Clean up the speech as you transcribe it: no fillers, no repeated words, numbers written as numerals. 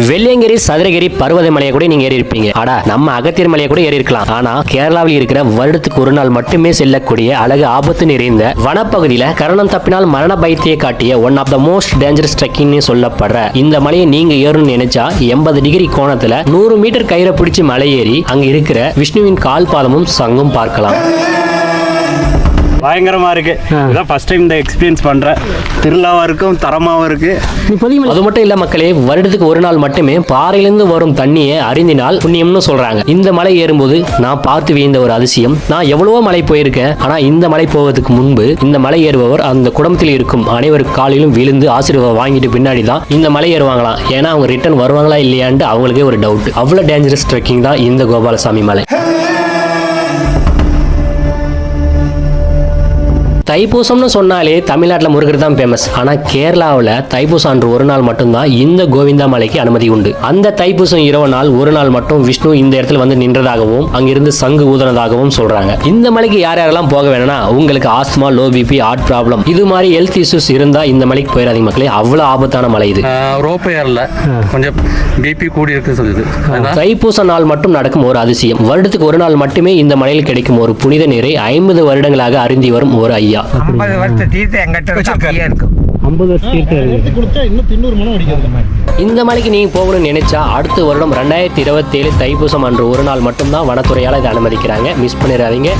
வெள்ளியங்கிரி, சதுரகிரி, பர்வத மலையை கூட நீங்க ஏறி இருப்பீங்க. ஆனா நம்ம அகத்தியர் மலையை கூட ஏறி இருக்கலாம். ஆனா கேரளாவில் இருக்கிற வருடத்துக்கு ஒரு நாள் மட்டுமே செல்லக்கூடிய அழகு ஆபத்து நிறைந்த வனப்பகுதியில கரணம் தப்பினால் மரண பயத்தையே காட்டிய one of the most dangerous trekking சொல்லப்படுற இந்த மலையை நீங்க ஏறணும்னு நினைச்சா 80 டிகிரி கோணத்துல 100 மீட்டர் கயிறை பிடிச்சு மலை ஏறி அங்க இருக்கிற விஷ்ணுவின் கால் பாதமும் சங்கும் பார்க்கலாம். பயங்கரமா இருக்கு. இதான் ஃபர்ஸ்ட் டைம் இந்த எக்ஸ்பீரியன்ஸ் பண்றேன். திருவிழாவா இருக்கும், தரமாவும் இருக்கு. அது மட்டும் இல்ல மக்களே, வருடத்துக்கு ஒரு நாள் மட்டுமே பாறையிலிருந்து வரும் தண்ணியை அருந்தினால் புண்ணியம்னு சொல்றாங்க. இந்த மலை ஏறும்போது நான் பார்த்து வியந்த ஒரு அதிசயம். நான் எவ்வளவோ மலை போயிருக்கேன். ஆனா இந்த மலை போவதற்கு முன்பு இந்த மலை ஏறுபவர் அந்த குடும்பத்தில் இருக்கும் அனைவரு காலிலும் விழுந்து ஆசீர்வாதம் வாங்கிட்டு பின்னாடி தான் இந்த மலை ஏறுவாங்களாம். ஏன்னா அவங்க ரிட்டர்ன் வருவாங்களா இல்லையான்ட்டு அவங்களுக்கே ஒரு டவுட். அவ்வளவு டேஞ்சரஸ் ட்ரெக்கிங் தான் இந்த கோபாலசாமி மலை. தைப்பூசம்னு சொன்னாலே தமிழ்நாட்டில் முருகர் தான் ஃபேமஸ். ஆனால் கேரளாவில் தைப்பூசம் அன்று ஒரு நாள் மட்டும்தான் இந்த கோவிந்தா மலைக்கு அனுமதி உண்டு. அந்த தைப்பூசம் இரவு நாள் ஒரு நாள் மட்டும் விஷ்ணு இந்த இடத்துல வந்து நின்றதாகவும் அங்கிருந்து சங்கு ஊதுனதாகவும் சொல்றாங்க. இந்த மலைக்கு யார் யாரெல்லாம் போக வேணும்னா, உங்களுக்கு asthma, low BP, heart problem இது மாதிரி ஹெல்த் இஷ்யூஸ் இருந்தா இந்த மலைக்கு போயிடாதீங்க மக்களே. அவ்வளவு ஆபத்தான மலை இது. ரோப்பேர்ல கொஞ்சம் பிபி கூடி இருக்கு சொல்லுது. தைப்பூச நாள் மட்டும் நடக்கும் ஒரு அதிசயம். வருடத்துக்கு ஒரு நாள் மட்டுமே இந்த மலையில் கிடைக்கும் ஒரு புனித நீரை 50 வருடங்களாக அருந்தி வரும் ஒரு ஐயா. 50 வருஷ தீர்த்தம் எங்கிட்ட இருக்கு. 50 வருஷம் இந்த மலைக்கு நீங்க போகணும்னு நினைச்சா அடுத்த வருடம் 2027 தைப்பூசம் அன்று ஒரு நாள் மட்டும்தான் வனத்துறையால் இதை அனுமதிக்கிறாங்க. மிஸ் பண்ணிடாதீங்க.